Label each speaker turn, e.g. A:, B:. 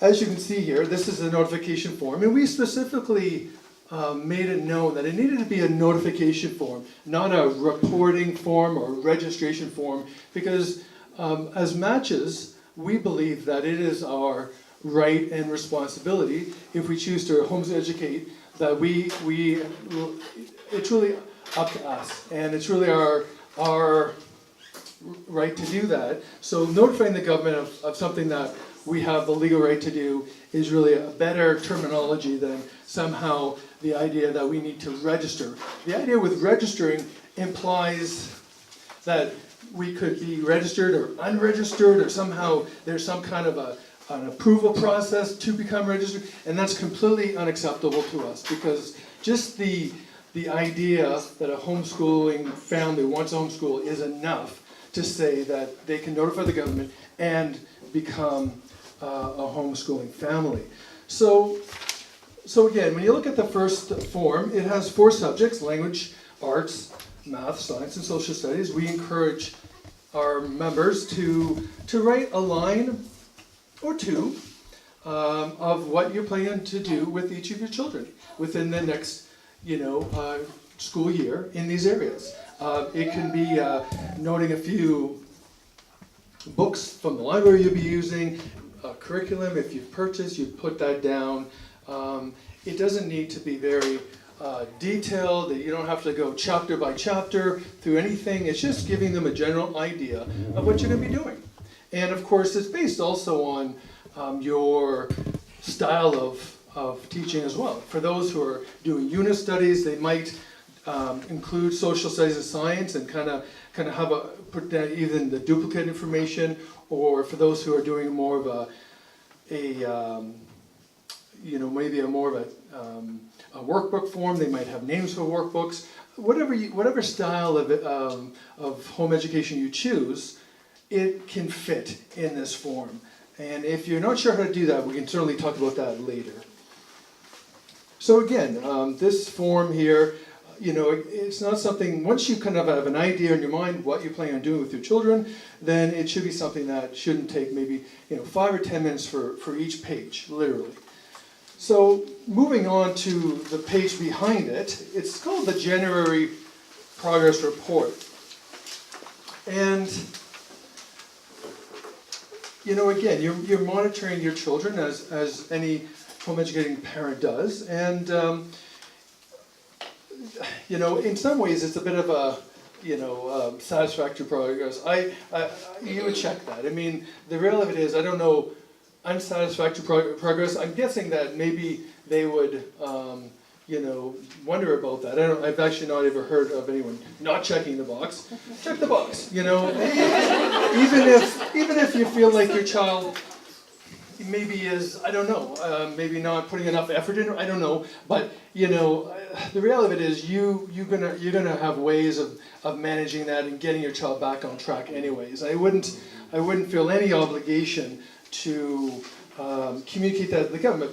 A: as you can see here, this is a notification form, and we specifically made it known that it needed to be a notification form, not a reporting form or registration form, because as matches, we believe that it is our right and responsibility, if we choose to home-educate, that it's really up to us, and it's really our right to do that. So notifying the government of something that we have the legal right to do is really a better terminology than somehow the idea that we need to register. The idea with registering implies that we could be registered or unregistered, or somehow there's some kind of an approval process to become registered, and that's completely unacceptable to us, because just the idea that a homeschooling family wants to homeschool is enough to say that they can notify the government and become a homeschooling family. So again, when you look at the first form, it has 4 subjects: language, arts, math, science, and social studies. We encourage our members to write a line or 2 of what you're planning to do with each of your children within the next, school year in these areas. It can be noting a few books from the library you'll be using, a curriculum. If you've purchased, you put that down. It doesn't need to be very detailed. You don't have to go chapter by chapter through anything. It's just giving them a general idea of what you're going to be doing. And of course, it's based also on your style of teaching as well. For those who are doing unit studies, they might include social studies and science, and kind of have put down even the duplicate information. Or for those who are doing more of maybe a more of a workbook form, they might have names for workbooks. Whatever style of home education you choose, it can fit in this form. And if you're not sure how to do that, we can certainly talk about that later. So again, this form here, it's not something, once you kind of have an idea in your mind what you're planning on doing with your children, then it should be something that shouldn't take maybe 5 or 10 minutes for each page, literally. So moving on to the page behind it, it's called the January Progress Report. And again, you're monitoring your children as any home educating parent does, and in some ways it's a bit of a satisfactory progress. You would check that. I mean, the real of it is, I don't know, unsatisfactory progress. I'm guessing that maybe they would wonder about that. I've actually not ever heard of anyone not checking the box. Check the box, even if you feel like your child maybe is, I don't know, maybe not putting enough effort in, I don't know, but the reality of it is you're gonna have ways of managing that and getting your child back on track anyways. I wouldn't feel any obligation to communicate that to the government.